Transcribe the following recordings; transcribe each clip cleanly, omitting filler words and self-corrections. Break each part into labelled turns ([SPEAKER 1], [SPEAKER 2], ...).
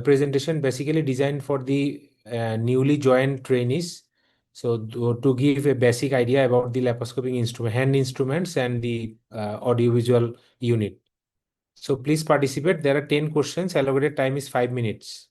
[SPEAKER 1] presentation basically designed for the newly joined trainees. So to give a basic idea about the laparoscopic instrument, hand instruments and the audiovisual unit. So please participate. There are 10 questions. Allocated time is 5 minutes.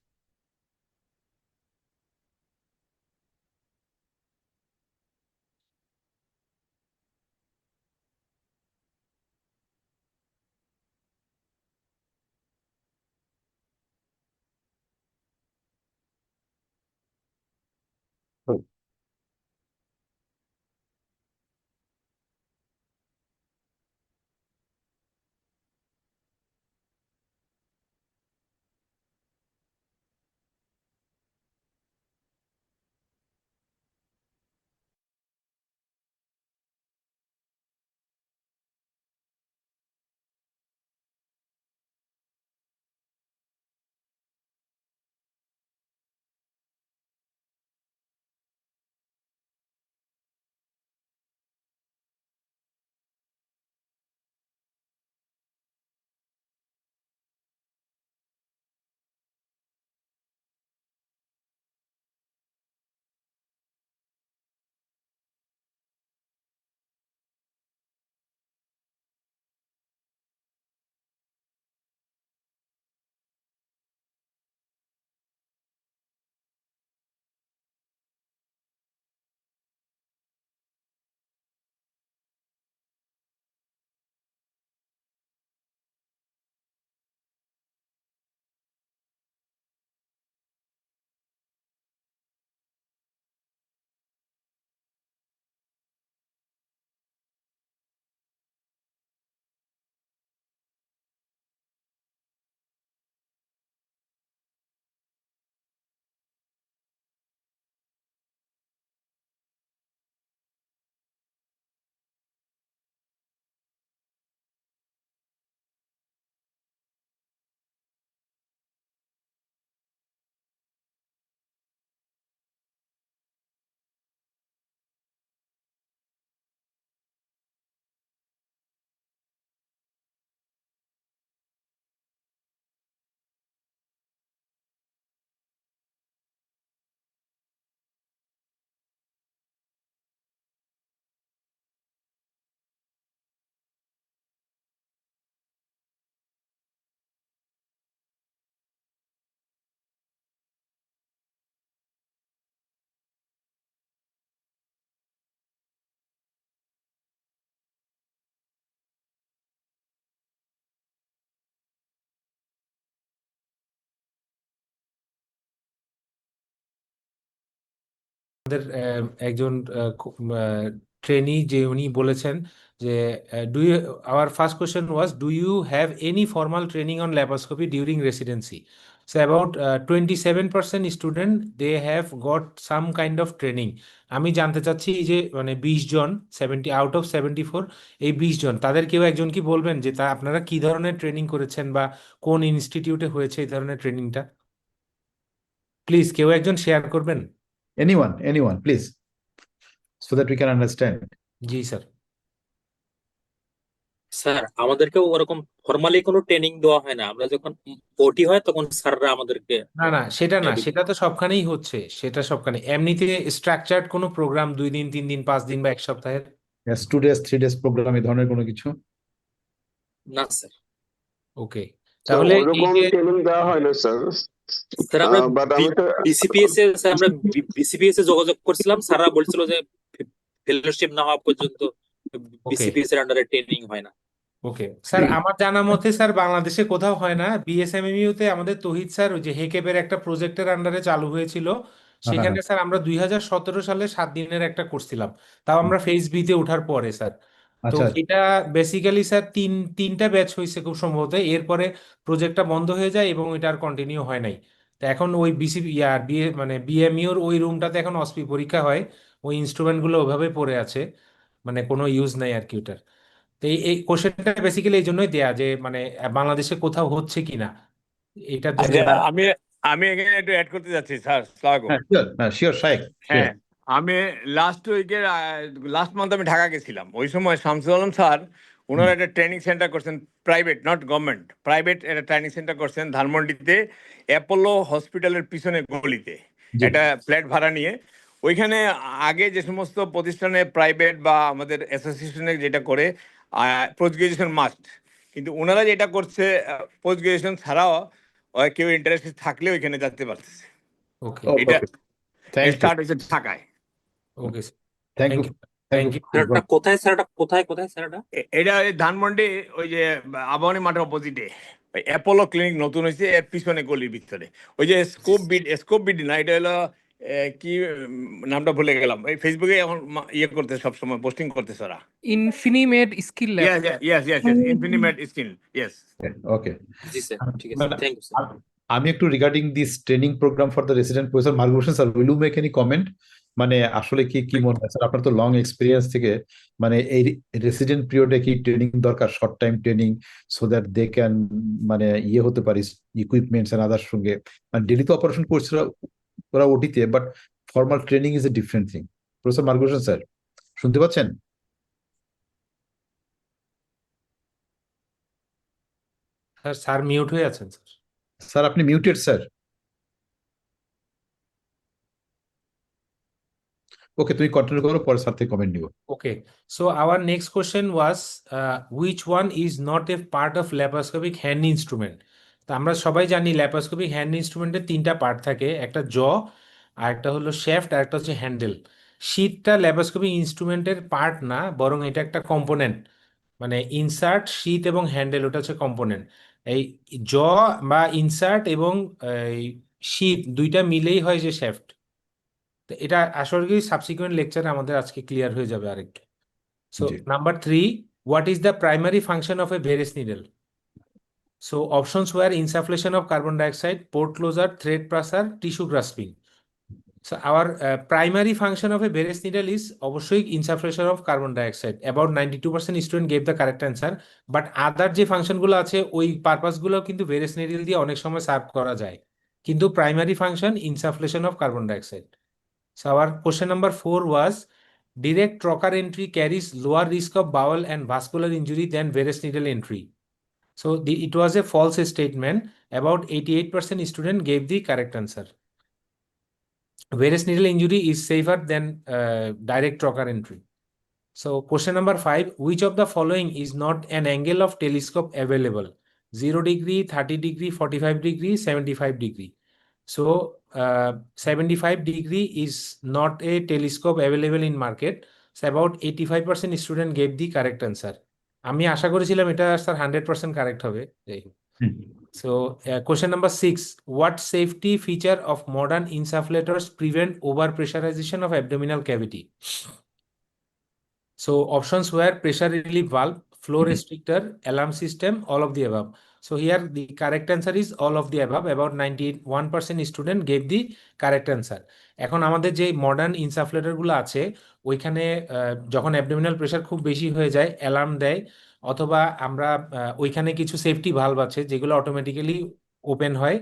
[SPEAKER 1] আমাদের একজন trainee যে উনি বলেছেন যে do you our first question was do you have any formal training on laparoscopy during residency so about 27% student they have got some kind of training. আমি জানতে চাচ্ছি এই যে মানে 20 জন 70 আউট অফ 74 এই 20 জন তাদের কেউ একজন কি বলবেন যে তা আপনারা কি ধরনের ট্রেনিং করেছেন বা কোন ইনস্টিটিউটে হয়েছে এই ধরনের ট্রেনিংটা? প্লিজ কেউ একজন শেয়ার করবেন।
[SPEAKER 2] Anyone, please, so that we can understand.
[SPEAKER 1] G sir.
[SPEAKER 3] Sir আমাদেরকেও ওরকম ফর্মালি কোনো ট্রেনিং দেওয়া হয় না, আমরা যখন ওটি হয় তখন স্যাররা আমাদেরকে
[SPEAKER 1] না না সেটা না, সেটা তো সবখানেই হচ্ছে, সেটা সবখানে এমনিতে স্ট্রাকচার্ড কোনো প্রোগ্রাম 2 দিন 3 দিন 5 দিন বা 1 সপ্তাহের?
[SPEAKER 2] Yes, 2 days 3 days program এই ধরনের কোনো কিছু?
[SPEAKER 3] না স্যার।
[SPEAKER 1] ওকে, তাহলে এই
[SPEAKER 4] ওরকম
[SPEAKER 1] যে
[SPEAKER 4] ট্রেনিং দেওয়া হয় না স্যার।
[SPEAKER 3] স্যার আমরা
[SPEAKER 4] বাট আমি তো
[SPEAKER 3] বিসিপিএস এ স্যার আমরা বিসিপিএস এ যোগাযোগ করছিলাম, স্যাররা বলছিল যে ফেলোশিপ না হওয়া পর্যন্ত
[SPEAKER 1] ওকে
[SPEAKER 3] বিসিপিএস এর আন্ডারে ট্রেনিং হয় না।
[SPEAKER 1] ওকে স্যার, আমার জানা মতে স্যার বাংলাদেশে কোথাও হয় না। বিএসএমএমইউ তে আমাদের তহিদ স্যার ওই যে হেকেবের একটা প্রজেক্টের আন্ডারে চালু হয়েছিল, সেখানে স্যার আমরা 2017 সালে 7 দিনের একটা করছিলাম, তাও আমরা ফেজ বি তে ওঠার পরে স্যার। তো
[SPEAKER 2] আচ্ছা,
[SPEAKER 1] এটা বেসিক্যালি স্যার তিনটা ব্যাচ হয়েছে খুব সম্ভবত, এরপরে প্রজেক্টটা বন্ধ হয়ে যায় এবং এটা আর কন্টিনিউ হয় নাই। তো এখন ওই বিসিবি ইয়ার বিএ মানে বিএমইউর ওই রুমটাতে এখন অসপি পরীক্ষা হয়, ওই ইনস্ট্রুমেন্টগুলো ওভাবে পড়ে আছে, মানে কোনো ইউজ নাই আর কি ওটার। তো এই কোশ্চেনটা বেসিক্যালি এই জন্যই দেয়া যে মানে বাংলাদেশে কোথাও হচ্ছে কিনা এটার জন্য।
[SPEAKER 5] আচ্ছা, আমি আমি এখানে একটু অ্যাড করতে যাচ্ছি স্যার। আসসালামু আলাইকুম।
[SPEAKER 2] শিওর শাইখ।
[SPEAKER 5] হ্যাঁ, আমি লাস্ট মান্থ আমি ঢাকা গেছিলাম। ওই সময় শামসুল আলম স্যার ওনারা একটা ট্রেনিং সেন্টার করছেন, প্রাইভেট, নট গভর্নমেন্ট, প্রাইভেট একটা ট্রেনিং সেন্টার করছেন ধানমন্ডিতে, অ্যাপোলো হসপিটালের পিছনে গলিতে,
[SPEAKER 2] জি।
[SPEAKER 5] একটা ফ্ল্যাট ভাড়া নিয়ে। ওইখানে আগে যে সমস্ত প্রতিষ্ঠানে প্রাইভেট বা আমাদের অ্যাসোসিয়েশনে যেটা করে পোস্ট গ্রাজুয়েশন মাস্ট, কিন্তু ওনারা যেটা করছে পোস্ট গ্রাজুয়েশন ছাড়াও কেউ ইন্টারেস্টেড থাকলে ওইখানে যেতে পারতেছে।
[SPEAKER 1] ওকে
[SPEAKER 2] Okay,
[SPEAKER 5] এটা
[SPEAKER 2] okay. Thank you.
[SPEAKER 5] স্টার্ট হয়েছে ঢাকায়।
[SPEAKER 1] ওকে
[SPEAKER 2] Thank you. Thank you.
[SPEAKER 3] স্যারটা কোথায়, স্যারটা কোথায়, স্যারটা?
[SPEAKER 5] এটা ওই ধানমন্ডি ওই যে আবাহনী মাঠের অপোজিটে ওই অ্যাপোলো ক্লিনিক নতুন হয়েছে, এর পিছনে গলির ভিতরে। ওই যে স্কোপ বিডি না, এটা হলো কি নামটা ভুলে গেলাম। এই ফেসবুকে এখন ইয়ে করতে সবসময় পোস্টিং করতেছে ওরা।
[SPEAKER 4] Infinimed skill lab.
[SPEAKER 5] Yes Infinimed skill, yes.
[SPEAKER 2] Okay.
[SPEAKER 3] জি স্যার, ঠিক আছে, থ্যাংক ইউ স্যার।
[SPEAKER 2] আমি একটু regarding this training programme for the resident professor Margabhushan sir, will you make any comment? মানে আসলে কি মনে হয় স্যার, আপনার তো লং এক্সপিরিয়েন্স থেকে, মানে এই রেসিডেন্ট পিরিয়ডে কি ট্রেনিং দরকার, short time training, so that they can মানে ইয়ে হতে পারি ইকুইপমেন্টস এন্ড আদার সঙ্গে, মানে ডেলি তো অপারেশন করছে ওরা ওটিতে, but formal training is a different thing. Professor Margabhushan sir, শুনতে পাচ্ছেন?
[SPEAKER 1] স্যার মিউট হয়ে আছেন স্যার।
[SPEAKER 2] স্যার আপনি মিউটেড স্যার। ওকে, তুমি কন্টিনিউ করো, পরে স্যার থেকে কমেন্ট নিব।
[SPEAKER 1] Okay, so our next question was which one is not a part of laparoscopic hand instrument? তো আমরা সবাই জানি ল্যাপারোস্কোপিক হ্যান্ড ইনস্ট্রুমেন্টের তিনটা পার্ট থাকে, একটা জ, আর একটা হলো শ্যাফট, আর একটা হচ্ছে হ্যান্ডেল। শীটটা ল্যাপারোস্কোপিক ইনস্ট্রুমেন্টের পার্ট না, বরং এটা একটা কম্পোনেন্ট, মানে ইনসার্ট, শীট এবং হ্যান্ডেল ওটা হচ্ছে কম্পোনেন্ট। এই জ বা ইনসার্ট এবং শীট দুইটা মিলেই হয় যে শ্যাফট। তো এটা আসলে কি সাবসিকুয়েন্ট লেকচারে আমাদের আজকে ক্লিয়ার হয়ে যাবে আরেকটু। So
[SPEAKER 2] G.
[SPEAKER 1] number 3, what is the primary function of a Veress needle? So options were insufflation of carbon dioxide, port closure, thread passer, tissue grasping. So our primary function of a Veress needle is obviously insufflation of carbon dioxide. About 92% student gave the correct answer. But other যে function গুলো আছে ওই purpose গুলো কিন্তু Veress needle দিয়ে অনেক সময় serve করা যায়, কিন্তু primary function insufflation of carbon dioxide. So our question number 4 was direct trocar entry carries lower risk of bowel and vascular injury than Veress needle entry. So it was a false statement. About 88% student gave the correct answer. Veress needle injury is safer than direct trocar entry. So question number 5, which of the following is not an angle of telescope available? 0 degree, 30 degree, 45 degree, 75 degree. So 75 degree is not a telescope available in market. So about 85% student gave the correct answer. আমি আশা করেছিলাম এটা sir 100% correct হবে। So question number 6, what safety feature of modern insufflators prevent overpressurization of abdominal cavity? So options were pressure relief valve, flow restrictor, alarm system, all of the above. So here the correct answer is all of the above. About 91% student gave the correct answer. এখন আমাদের যে modern ইনসাফলেটর গুলো আছে ওইখানে যখন abdominal pressure খুব বেশি হয়ে যায় অ্যালার্ম দেয়, অথবা আমরা ওইখানে কিছু সেফটি ভালভ আছে যেগুলো অটোমেটিক্যালি ওপেন হয়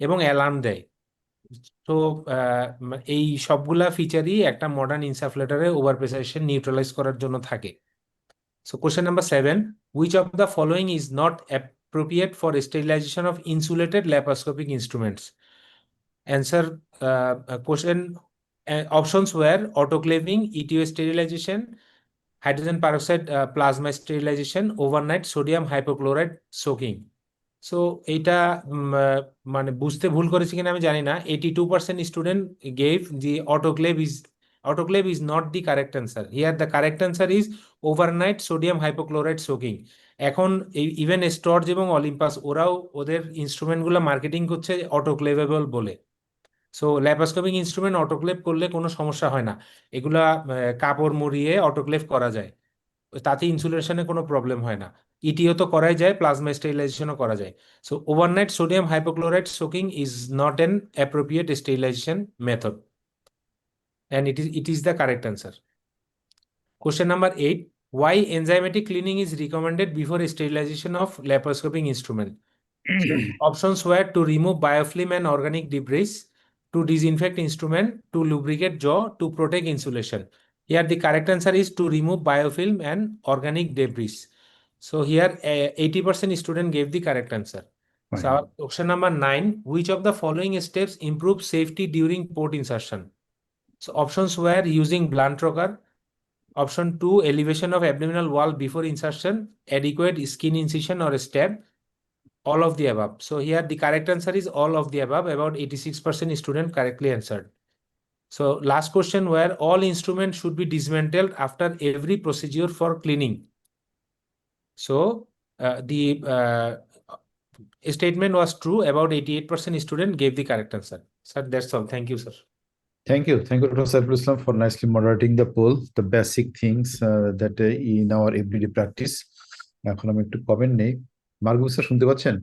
[SPEAKER 1] এবং অ্যালার্ম দেয়। তো এই সবগুলা ফিচারই একটা মডার্ন ইনসাফলেটরে ওভার প্রেসারেশন নিউট্রালাইজ করার জন্য থাকে। So question number 7, which of the following is not appropriate for sterilization of insulated laparoscopic instruments? Answer question options were autoclaving, ETO sterilization, hydrogen peroxide plasma sterilization, overnight sodium hypochlorite soaking. So এটা মানে বুঝতে ভুল করেছি কিনা আমি জানি না, 82% student gave the autoclave is not the correct answer. Here the correct answer is overnight sodium hypochlorite soaking. এখন ইভেন স্টর্জ এবং অলিম্পাস ওরাও ওদের ইনস্ট্রুমেন্ট গুলো মার্কেটিং করছে অটোক্লেভেবল বলে। সো ল্যাপারোস্কোপিক ইনস্ট্রুমেন্ট অটোক্লেভ করলে কোনো সমস্যা হয় না, এগুলা কাপড় মুড়িয়ে অটোক্লেভ করা যায়, তাতে ইনসুলেশনে কোনো প্রবলেম হয় না। ইটিও তো করাই যায়, প্লাজমা স্টেরিলাইজেশনও করা যায়। So overnight sodium hypochlorite soaking is not an appropriate sterilization method, and it is the correct answer. Question number 8, why enzymatic cleaning is recommended before sterilization of laparoscopic instrument? So options were to remove biofilm and organic debris, to disinfect instrument, to lubricate jaw, to protect insulation. Here the correct answer is to remove biofilm and organic debris. So here 80% student gave the correct answer. So
[SPEAKER 2] Fine.
[SPEAKER 1] our question number 9, which of the following steps improve safety during port insertion? So options were using blunt rocker, option 2, elevation of abdominal wall before insertion, adequate skin incision or stab, all of the above. So here the correct answer is all of the above. About 86% student correctly answered. So last question were all instruments should be dismantled after every procedure for cleaning. So the statement was true. About 88% student gave the correct answer. Sir, that's all. Thank you, sir.
[SPEAKER 2] Thank you, Dr. Saiful Islam, for nicely moderating the poll, the basic things that in our everyday practice. এখন আমি একটু comment নেই। মার্গুস sir শুনতে পাচ্ছেন?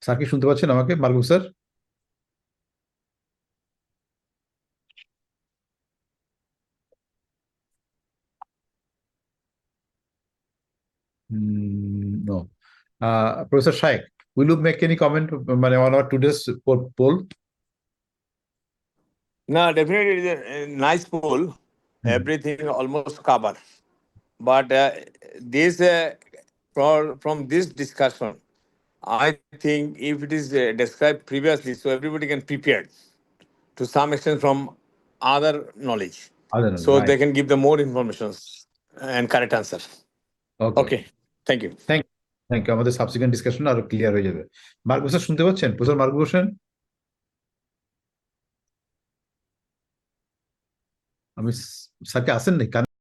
[SPEAKER 2] Sir কি শুনতে পাচ্ছেন আমাকে, মার্গুস sir? No. Professor Shaikh, will you make any comment on our today's poll?
[SPEAKER 5] No, definitely it is a nice poll. Everything almost covered. But this from this discussion, I think if it is described previously, so everybody can prepare to some extent from other knowledge, so
[SPEAKER 2] Right.
[SPEAKER 5] they can give the more information and correct answer. Okay, thank you.
[SPEAKER 2] Thank you. আমাদের subsequent discussion আরো clear হয়ে যাবে। মার্গুস sir শুনতে পাচ্ছেন? Professor মার্গুস Hossain, আমি স্যারকে আসেন নাই।